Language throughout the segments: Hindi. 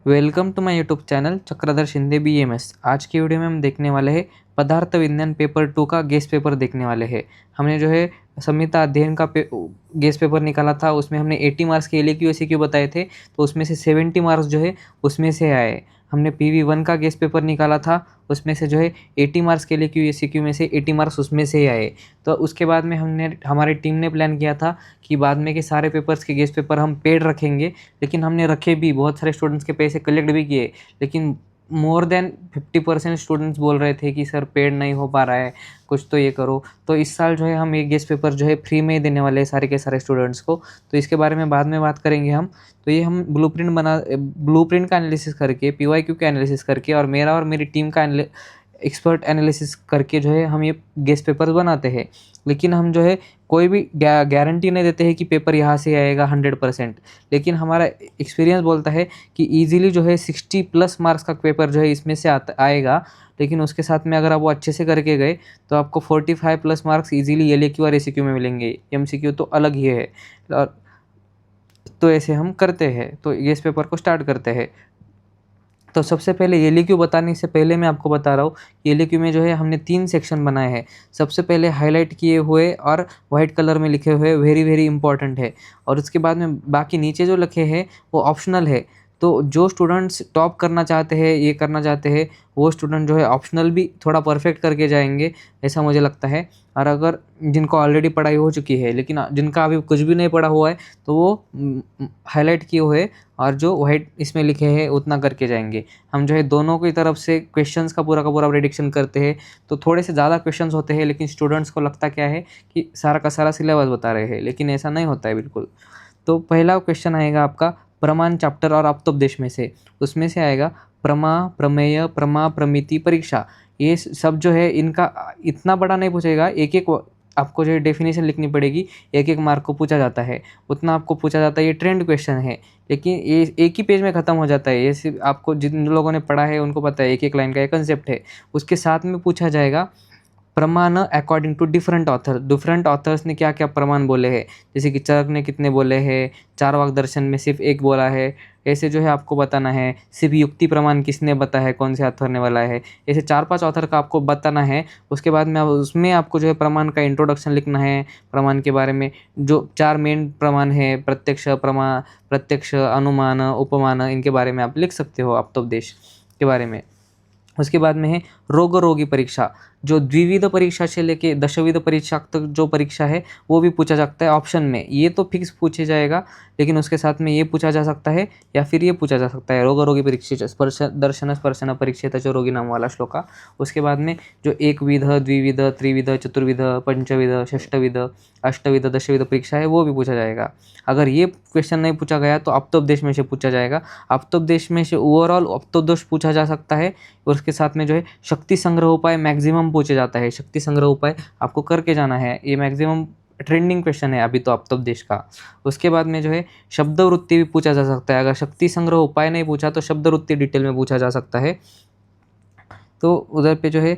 Welcome to my YouTube channel Chakradhar Shinde BMS. आज की वीडियो में हम देखने वाले हैं पदार्थ विज्ञान पेपर 2 का गेस पेपर देखने वाले हैं। हमने जो है संहिता अध्ययन का गेस पेपर निकाला था, उसमें हमने 80 मार्क्स के एलक्यू एसक्यू बताए थे, तो उसमें से 70 मार्क्स जो है उसमें से आए। हमने PV1 का गेस पेपर निकाला था, उसमें से जो है 80 मार्क्स के एलक्यू एसक्यू में से 80 मार्क्स उसमें से आए। तो उसके बाद में हमारी टीम ने प्लान किया था कि बाद में के सारे पेपर्स के गेस पेपर हम पेड रखेंगे, लेकिन हमने रखे भी, बहुत सारे स्टूडेंट्स के पैसे कलेक्ट भी किए, लेकिन मोर देन 50% स्टूडेंट्स बोल रहे थे कि सर पेड नहीं हो पा रहा है, कुछ तो ये करो। तो इस साल जो है हम ये गेस्ट पेपर जो है फ्री में ही देने वाले हैं सारे के सारे स्टूडेंट्स को। तो इसके बारे में बाद में बात करेंगे हम। तो ये हम ब्लूप्रिंट का एनालिसिस करके, PYQ का एनालिसिस करके और मेरा और मेरी टीम का एक्सपर्ट एनालिसिस करके जो है हम ये गेस्ट पेपर बनाते हैं। लेकिन हम जो है कोई भी गारंटी नहीं देते हैं कि पेपर यहाँ से आएगा 100%, लेकिन हमारा एक्सपीरियंस बोलता है कि ईजिली जो है 60+ मार्क्स का पेपर जो है इसमें से आएगा। लेकिन उसके साथ में अगर आप वो अच्छे से करके गए तो आपको 45+ मार्क्स ईजिली LAQ और ACQ में मिलेंगे। MCQ तो अलग ही है। और तो ऐसे हम करते हैं। तो गेस्ट पेपर को स्टार्ट करते हैं। तो सबसे पहले LAQ बताने से पहले मैं आपको बता रहा हूँ कि LAQ में जो है हमने 3 सेक्शन बनाए हैं। सबसे पहले हाईलाइट किए हुए और वाइट कलर में लिखे हुए वेरी वेरी इंपॉर्टेंट है, और उसके बाद में बाकी नीचे जो लिखे हैं वो ऑप्शनल है। तो जो स्टूडेंट्स टॉप करना चाहते हैं, ये करना चाहते हैं, वो स्टूडेंट जो है ऑप्शनल भी थोड़ा परफेक्ट करके जाएंगे, ऐसा मुझे लगता है। और अगर जिनको ऑलरेडी पढ़ाई हो चुकी है लेकिन जिनका अभी कुछ भी नहीं पढ़ा हुआ है, तो वो हाईलाइट किए हुए और जो वाइट इसमें लिखे हैं उतना करके जाएंगे। हम जो है दोनों की तरफ से क्वेश्चंस का पूरा प्रेडिक्शन करते हैं। तो थोड़े से ज़्यादा क्वेश्चंस होते हैं, लेकिन स्टूडेंट्स को लगता क्या है कि सारा का सारा सिलेबस बता रहे हैं, लेकिन ऐसा नहीं होता है बिल्कुल। तो पहला क्वेश्चन आएगा आपका प्रमाण चैप्टर और अप्तोपदेश में से। उसमें से आएगा प्रमा, प्रमेय, प्रमा, प्रमिति, परीक्षा। ये सब जो है इनका इतना बड़ा नहीं पूछेगा, एक एक आपको जो है डेफिनेशन लिखनी पड़ेगी, एक एक मार्क को पूछा जाता है, उतना आपको पूछा जाता है। ये ट्रेंड क्वेश्चन है, लेकिन ये एक ही पेज में ख़त्म हो जाता है। ये सिर्फ आपको जिन लोगों ने पढ़ा है उनको पता है, एक एक लाइन का ये कंसेप्ट है। उसके साथ में पूछा जाएगा प्रमाण according to different author. Different authors ने क्या क्या प्रमाण बोले हैं, जैसे कि चरक ने कितने बोले हैं, चारवाक दर्शन में सिर्फ एक बोला है, ऐसे जो है आपको बताना है। सिर्फ युक्ति प्रमाण किसने बताया है, कौन से ऑथर ने वाला है, ऐसे 4-5 ऑथर का आपको बताना है। उसके बाद में उसमें आपको जो है प्रमाण का इंट्रोडक्शन लिखना है। प्रमाण के बारे में जो 4 मेन प्रमाण है, प्रत्यक्ष, अनुमान, उपमान, इनके बारे में आप लिख सकते हो अप्तोपदेश के बारे में। उसके बाद में है रोग रोगी परीक्षा, जो द्विविध परीक्षा से लेके दशविध परीक्षा तक जो परीक्षा है वो भी पूछा जाता है ऑप्शन में। ये तो फिक्स पूछे जाएगा, लेकिन उसके साथ में ये पूछा जा सकता है या फिर ये पूछा जा सकता है रोग रोगी परीक्षा स्पर्श दर्शन स्पर्शन परीक्षेत च रोगी नाम वाला श्लोका। उसके बाद में जो एकविध, द्विविध, त्रिविध, चतुर्विध, पंचविध, षष्टविध, अष्टविध, दशविध परीक्षा है वो भी पूछा जाएगा। अगर ये क्वेश्चन नहीं पूछा गया तो अप्तोपदेश में से पूछा जाएगा। अप्तोपदेश में से ओवरऑल अप्तोपदेश पूछा जा सकता है, और उसके साथ में जो है शक्ति संग्रह उपाय मैक्सिमम पूछे जाता है। शक्ति संग्रह उपाय आपको करके जाना है, ये मैक्सिमम ट्रेंडिंग क्वेश्चन है अभी तो अप्तोपदेश का। उसके बाद में जो है शब्द वृत्ति भी पूछा जा सकता है। अगर शक्ति संग्रह उपाय नहीं पूछा तो शब्द वृत्ति डिटेल में पूछा जा सकता है। तो उधर पे जो है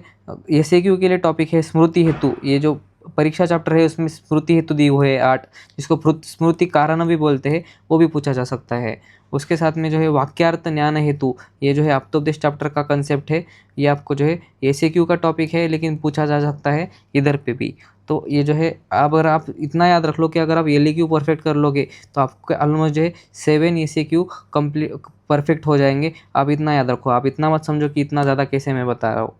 SAQ के लिए टॉपिक है स्मृति हेतु। ये जो परीक्षा चैप्टर है उसमें स्मृति हेतु दी हुई है 8, जिसको स्मृति कारण भी बोलते हैं, वो भी पूछा जा सकता है। उसके साथ में जो है वाक्यार्थ ज्ञान हेतु, ये जो है अप्तोपदेश चैप्टर का कंसेप्ट है। ये आपको जो है SAQ का टॉपिक है, लेकिन पूछा जा सकता है इधर पे भी। तो ये जो है अगर आप इतना याद रख लो कि अगर आप LAQ परफेक्ट कर लोगे तो आपके ऑलमोस्ट जो है 7 SAQ कंप्लीट परफेक्ट हो जाएंगे। आप इतना याद रखो, आप इतना मत समझो कि इतना ज़्यादा कैसे मैं बता रहा हूँ।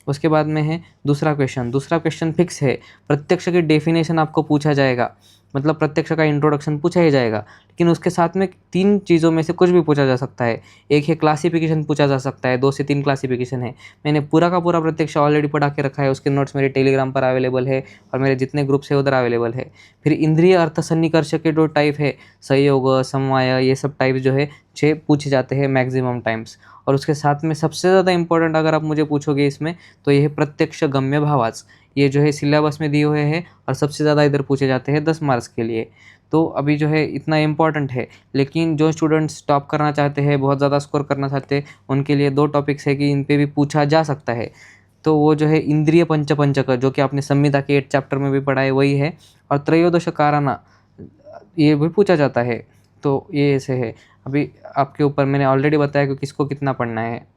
उसके बाद में है दूसरा क्वेश्चन फिक्स है। प्रत्यक्ष की डेफिनेशन आपको पूछा जाएगा, मतलब प्रत्यक्ष का इंट्रोडक्शन पूछा ही जाएगा, लेकिन उसके साथ में 3 चीज़ों में से कुछ भी पूछा जा सकता है। एक है क्लासिफिकेशन पूछा जा सकता है, 2 से 3 क्लासिफिकेशन है। मैंने पूरा का पूरा प्रत्यक्ष ऑलरेडी पढ़ा के रखा है, उसके नोट्स मेरे टेलीग्राम पर अवेलेबल है और मेरे जितने ग्रुप्स है उधर अवेलेबल है। फिर इंद्रिय अर्थ सन्निकर्ष के जो टाइप है, संयोग, समवाय, ये सब टाइप जो है 6 पूछे जाते हैं मैक्सिमम टाइम्स। और उसके साथ में सबसे ज़्यादा इंपॉर्टेंट अगर आप मुझे पूछोगे इसमें, तो ये है प्रत्यक्ष गम्य भावार्थ। ये जो है सिलेबस में दिए हुए हैं और सबसे ज़्यादा इधर पूछे जाते हैं 10 मार्क्स के लिए। तो अभी जो है इतना इम्पॉर्टेंट है, लेकिन जो स्टूडेंट्स टॉप करना चाहते हैं, बहुत ज़्यादा स्कोर करना चाहते हैं, उनके लिए 2 टॉपिक्स है कि इन पे भी पूछा जा सकता है। तो वो जो है इंद्रिय पंचक, जो कि आपने संहिता के 8 चैप्टर में भी पढ़ा है, वही है। और त्रयोदश कारणा, ये भी पूछा जाता है। तो ये ऐसे है। अभी आपके ऊपर मैंने ऑलरेडी बताया कि किसको कितना पढ़ना है।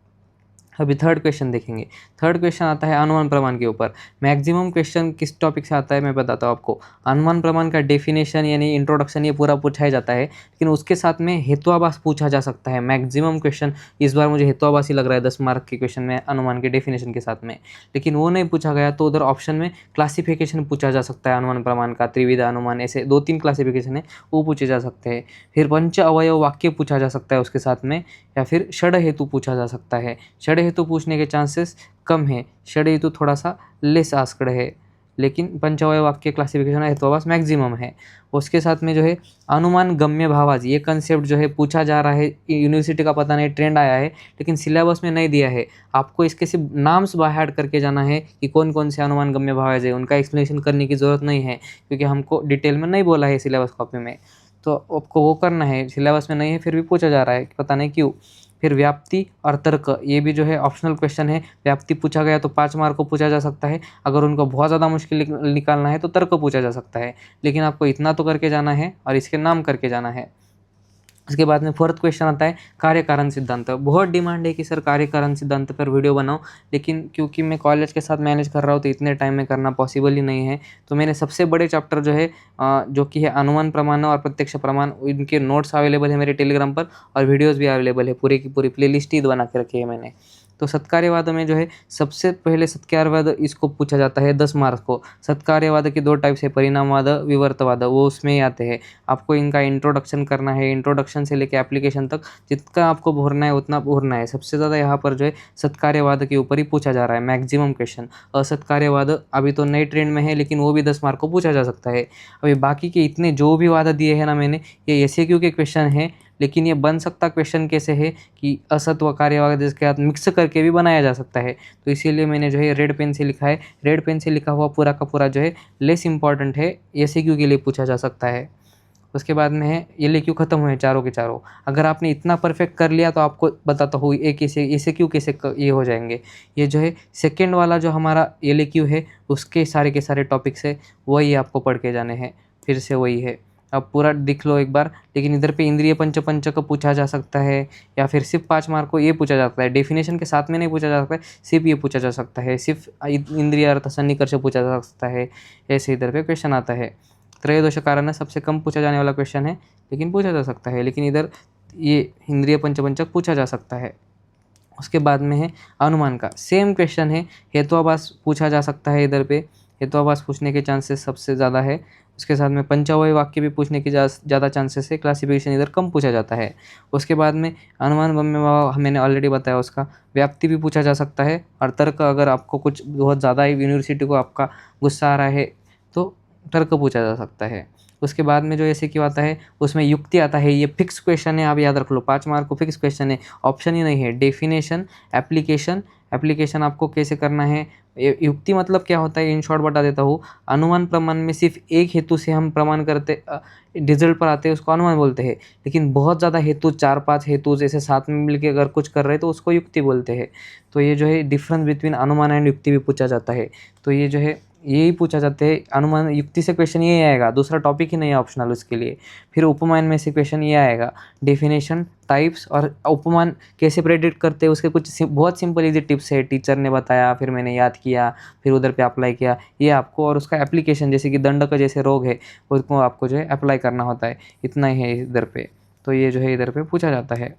अभी थर्ड क्वेश्चन देखेंगे। थर्ड क्वेश्चन आता है अनुमान प्रमाण के ऊपर। मैक्सिमम क्वेश्चन किस टॉपिक से आता है मैं बताता हूँ आपको। अनुमान प्रमाण का डेफिनेशन यानी इंट्रोडक्शन ये पूरा पूछा जाता है, लेकिन उसके साथ में हेतुआभास पूछा जा सकता है। मैक्सिमम क्वेश्चन इस बार मुझे हेतुआभास ही लग रहा है 10 मार्क के क्वेश्चन में अनुमान के डेफिनेशन के साथ में, लेकिन वो नहीं पूछा गया तो उधर ऑप्शन में क्लासिफिकेशन पूछा जा सकता है अनुमान प्रमाण का। त्रिविध अनुमान, ऐसे 2-3 क्लासिफिकेशन है वो पूछे जा सकते हैं। फिर पंच अवयव वाक्य पूछा जा सकता है उसके साथ में, या फिर षड हेतु पूछा जा सकता है। षड हेतु पूछने के चांसेस कम है, षड हेतु थोड़ा सा लेस आस्क्ड है, लेकिन पंचअवयव वाक्य क्लासिफिकेशन हेतुआभास मैक्सिमम है। उसके साथ में जो है अनुमान गम्य भावाज, ये कंसेप्ट जो है पूछा जा रहा है, यूनिवर्सिटी का पता नहीं ट्रेंड आया है लेकिन सिलेबस में नहीं दिया है। आपको इसके सिर्फ नाम्स बाय हार्ट करके जाना है कि कौन कौन से अनुमान गम्य भावाज है, उनका एक्सप्लेनेशन करने की ज़रूरत नहीं है क्योंकि हमको डिटेल में नहीं बोला है सिलेबस कॉपी में। तो आपको वो करना है, सिलेबस में नहीं है फिर भी पूछा जा रहा है, पता नहीं क्यों। फिर व्याप्ति और तर्क, ये भी जो है ऑप्शनल क्वेश्चन है। व्याप्ति पूछा गया तो 5 मार्क को पूछा जा सकता है। अगर उनको बहुत ज़्यादा मुश्किल निकालना है तो तर्क पूछा जा सकता है, लेकिन आपको इतना तो करके जाना है और इसके नाम करके जाना है। उसके बाद में फोर्थ क्वेश्चन आता है कार्य कारण सिद्धांत। बहुत डिमांड है कि सर कार्य कारण सिद्धांत पर वीडियो बनाओ, लेकिन क्योंकि मैं कॉलेज के साथ मैनेज कर रहा हूँ तो इतने टाइम में करना पॉसिबल ही नहीं है। तो मैंने सबसे बड़े चैप्टर जो है जो कि है अनुमान प्रमाण और प्रत्यक्ष प्रमाण, इनके नोट्स अवेलेबल है मेरे टेलीग्राम पर और वीडियोज़ भी अवेलेबल है, पूरी की पूरी प्लेलिस्ट ही बना के रखी है मैंने। तो सत्कार्यवाद में जो है सबसे पहले सत्कार्यवाद इसको पूछा जाता है 10 मार्क्स को। सत्कार्यवाद के 2 टाइप्स है, परिणामवाद, विवर्तवाद, वो उसमें ही आते हैं। आपको इनका इंट्रोडक्शन करना है, इंट्रोडक्शन से लेकर एप्लीकेशन तक जितना आपको भरना है उतना भरना है। सबसे ज़्यादा यहाँ पर जो है सत्कार्यवाद के ऊपर ही पूछा जा रहा है मैक्सिमम क्वेश्चन। असत्कार्यवाद अभी तो नए ट्रेंड में है लेकिन वो भी 10 मार्क को पूछा जा सकता है। अभी बाकी के इतने जो भी वादा दिए हैं ना मैंने, ये एसएक्यू के क्वेश्चन है, लेकिन ये बन सकता क्वेश्चन कैसे है कि असत व कार्यवाद इसके साथ मिक्स करके भी बनाया जा सकता है। तो इसीलिए मैंने जो है रेड पेन से लिखा है। रेड पेन से लिखा हुआ पूरा का पूरा जो है लेस इंपॉर्टेंट है, एसएक्यू के लिए पूछा जा सकता है। उसके बाद में है एलएक्यू खत्म हुए चारों के चारों। अगर आपने इतना परफेक्ट कर लिया तो आपको बताता हूँ एक एसएक्यू कैसे ये हो जाएंगे। ये जो है सेकेंड वाला जो हमारा एलएक्यू है उसके सारे के सारे टॉपिक्स है वही आपको पढ़ के जाने हैं, फिर से वही है। अब पूरा दिख लो एक बार, लेकिन इधर पे इंद्रिय पंच को पूछा जा सकता है, या फिर सिर्फ 5 मार्क को ये पूछा जाता है। डेफिनेशन के साथ में नहीं पूछा जा सकता है, सिर्फ ये पूछा जा सकता है, सिर्फ इंद्रिय अर्थ सन्निकर्ष पूछा जा सकता है। ऐसे इधर पे क्वेश्चन आता है। त्रयोदश कारण सबसे कम पूछा जाने वाला क्वेश्चन है, लेकिन पूछा जा सकता है, लेकिन इधर ये इंद्रिय पंचक पूछा जा सकता है। उसके बाद में है अनुमान का सेम क्वेश्चन है, हेतुआभास पूछा जा सकता है। इधर पे हेतुआभास पूछने के चांसेस सबसे ज़्यादा है। उसके साथ में पंचावय वाक्य भी पूछने के ज़्यादा चांसेस है। क्लासिफिकेशन इधर कम पूछा जाता है। उसके बाद में अनुमान गम्य मैंने ऑलरेडी बताया उसका। व्याप्ति भी पूछा जा सकता है, और तर्क अगर आपको कुछ बहुत ज़्यादा ही यूनिवर्सिटी को आपका गुस्सा आ रहा है तो तर्क पूछा जा सकता है। उसके बाद में जो ऐसे क्यों आता है उसमें युक्ति आता है। ये फिक्स क्वेश्चन है, आप याद रख लो, 5 मार्क को फिक्स क्वेश्चन है, ऑप्शन ही नहीं है। डेफिनेशन, एप्लीकेशन आपको कैसे करना है। युक्ति मतलब क्या होता है इन शॉर्ट बता देता हूँ। अनुमान प्रमाण में सिर्फ एक हेतु से हम प्रमाण करते रिजल्ट पर आते हैं उसको अनुमान बोलते हैं, लेकिन बहुत ज़्यादा हेतु 4-5 हेतु जैसे साथ में मिलकर अगर कुछ कर रहे हैं तो उसको युक्ति बोलते हैं। तो ये जो है डिफरेंस बिटवीन अनुमान एंड युक्ति भी पूछा जाता है। तो ये जो है यही पूछा जाता है। अनुमान युक्ति से क्वेश्चन ये आएगा, दूसरा टॉपिक ही नहीं है ऑप्शनल उसके लिए। फिर उपमान में से क्वेश्चन ये आएगा, डेफिनेशन, टाइप्स और उपमान कैसे प्रेडिक्ट करते हैं उसके कुछ बहुत सिंपल इजी टिप्स है। टीचर ने बताया, फिर मैंने याद किया, फिर उधर पे अप्लाई किया, ये आपको। और उसका एप्लीकेशन जैसे कि दंड का जैसे रोग है उसको आपको जो है अप्लाई करना होता है, इतना ही है इधर पे। तो ये जो है इधर पे पूछा जाता है।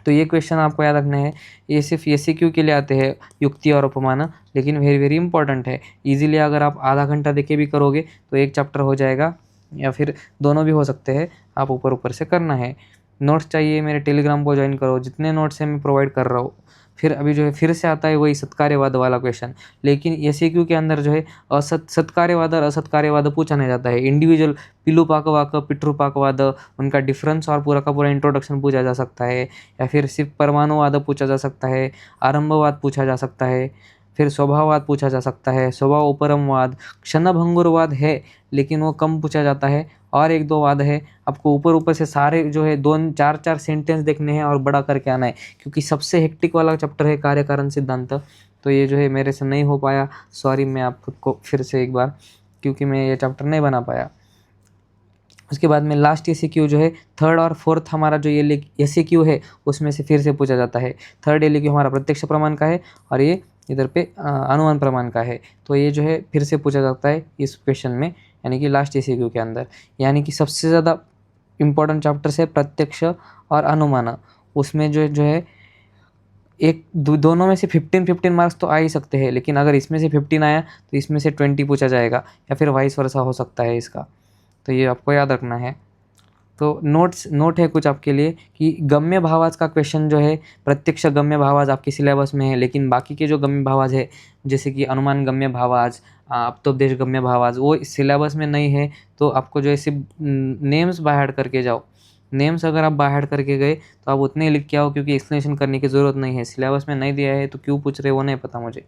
तो ये क्वेश्चन आपको याद रखना है। ये सिर्फ एमसीक्यू के लिए आते हैं, युक्ति और उपमान, लेकिन वेरी वेरी इंपॉर्टेंट है। इजीली अगर आप आधा घंटा देके भी करोगे तो एक चैप्टर हो जाएगा, या फिर दोनों भी हो सकते हैं। आप ऊपर ऊपर से करना है। नोट्स चाहिए मेरे टेलीग्राम को ज्वाइन करो, जितने नोट्स हैं मैं प्रोवाइड कर रहा हूँ। फिर अभी जो है फिर से आता है वही सत्कार्यवाद वाला क्वेश्चन, लेकिन एमसीक्यू के अंदर जो है सत्कार्यवाद और असत्कार्यवाद पूछा नहीं जाता है। इंडिविजुअल पिलुपाकवाद, पितृपाकवाद, उनका डिफरेंस और पूरा का पूरा इंट्रोडक्शन पूछा जा सकता है, या फिर सिर्फ परमाणुवाद पूछा जा सकता है, आरंभवाद पूछा जा सकता है, फिर स्वभाववाद पूछा जा सकता है, स्वभाव उपरमवाद, क्षणभंगुरवाद है लेकिन वो कम पूछा जाता है, और 1-2 वाद है। आपको ऊपर ऊपर से सारे जो है 2-4 सेंटेंस देखने हैं और बड़ा करके आना है, क्योंकि सबसे हेक्टिक वाला चैप्टर है कार्य कारण सिद्धांत। तो ये जो है मेरे से नहीं हो पाया, सॉरी मैं आपको फिर से एक बार, क्योंकि मैं ये चैप्टर नहीं बना पाया। उसके बाद में लास्ट एसीक्यू जो है थर्ड और फोर्थ हमारा जो ये एसीक्यू है उसमें से फिर से पूछा जाता है। थर्ड एसीक्यू हमारा प्रत्यक्ष प्रमाण का है और ये इधर पे अनुमान प्रमाण का है। तो ये जो है फिर से पूछा जाता है इस क्वेश्चन में, यानी कि लास्ट एसीक्यू के अंदर। यानी कि सबसे ज़्यादा इम्पोर्टेंट चैप्टर्स है प्रत्यक्ष और अनुमान। उसमें जो है एक दोनों में से 15 मार्क्स तो आ ही सकते हैं, लेकिन अगर इसमें से 15 आया तो इसमें से 20 पूछा जाएगा, या फिर वाइस वर्सा हो सकता है इसका। तो ये आपको याद रखना है। तो नोट है कुछ आपके लिए कि गम्य भावाज का क्वेश्चन जो है, प्रत्यक्ष गम्य भावाज आपके सिलेबस में है, लेकिन बाकी के जो गम्य भावाज है जैसे कि अनुमान गम्य भावाज, अप्तोपदेश गम्य भावाज, वो सिलेबस में नहीं है। तो आपको जो है सिर्फ नेम्स बाय हार्ट करके जाओ। नेम्स अगर आप बाय हार्ट करके गए तो आप उतने लिख के आओ, क्योंकि एक्सप्लेनेशन करने की ज़रूरत नहीं है। सिलेबस में नहीं दिया है तो क्यों पूछ रहे वो नहीं पता मुझे।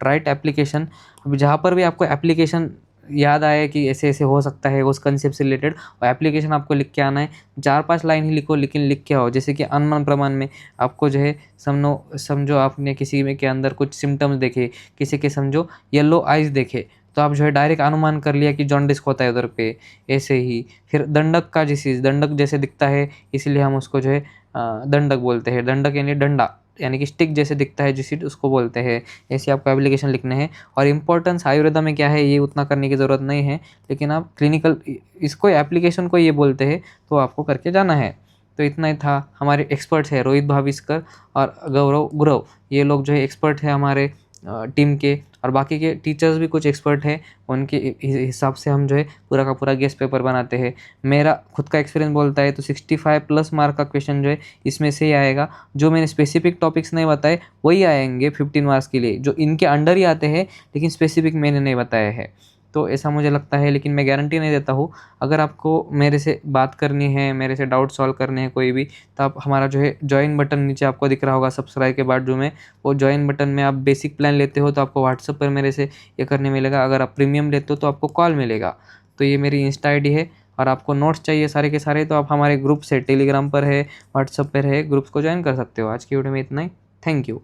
राइट एप्लीकेशन, अब जहाँ पर भी आपको एप्लीकेशन याद आए कि ऐसे ऐसे हो सकता है उस कंसेप्ट से रिलेटेड, और एप्लीकेशन आपको लिख के आना है। 4-5 लाइन ही लिखो, लेकिन लिख के आओ। जैसे कि अनुमान प्रमाण में आपको जो है समझो आपने किसी में के अंदर कुछ सिम्टम्स देखे, किसी के समझो येलो आइज देखे, तो आप जो है डायरेक्ट अनुमान कर लिया कि जॉन्डिस होता है उधर पे। ऐसे ही फिर दंडक का डिसीज, दंडक जैसे दिखता है इसलिए हम उसको जो है दंडक बोलते हैं। दंडक यानी डंडा, यानी कि स्टिक जैसे दिखता है जिस उसको बोलते हैं। ऐसे आपको एप्लीकेशन लिखने हैं। और इम्पोर्टेंस आयुर्वेदा में क्या है ये उतना करने की ज़रूरत नहीं है, लेकिन आप क्लिनिकल इसको एप्लीकेशन को ये बोलते हैं तो आपको करके जाना है। तो इतना ही था। हमारे एक्सपर्ट्स हैं रोहित भाविस्कर और गौरव गुरव, ये लोग जो है एक्सपर्ट है हमारे टीम के, और बाकी के टीचर्स भी कुछ एक्सपर्ट हैं। उनके हिसाब से हम जो है पूरा का पूरा गेस्ट पेपर बनाते हैं। मेरा खुद का एक्सपीरियंस बोलता है तो 65+ मार्क का क्वेश्चन जो है इसमें से ही आएगा। जो मैंने स्पेसिफिक टॉपिक्स नहीं बताए वही आएंगे 15 मार्क्स के लिए, जो इनके अंडर ही आते हैं, लेकिन स्पेसिफिक मैंने नहीं बताया है। तो ऐसा मुझे लगता है, लेकिन मैं गारंटी नहीं देता हूँ। अगर आपको मेरे से बात करनी है, मेरे से डाउट सॉल्व करने हैं कोई भी, तो आप हमारा जो है ज्वाइन बटन नीचे आपको दिख रहा होगा सब्सक्राइब के बाद जो में, वो ज्वाइन बटन में आप बेसिक प्लान लेते हो तो आपको व्हाट्सएप पर मेरे से ये करने मिलेगा। अगर आप प्रीमियम लेते हो तो आपको कॉल मिलेगा। तो ये मेरी इंस्टा आईडी है। और आपको नोट्स चाहिए सारे के सारे तो आप हमारे ग्रुप से टेलीग्राम पर है, व्हाट्सएप पर है, ग्रुप्स को ज्वाइन कर सकते हो। आज की वीडियो में इतना ही। Thank you.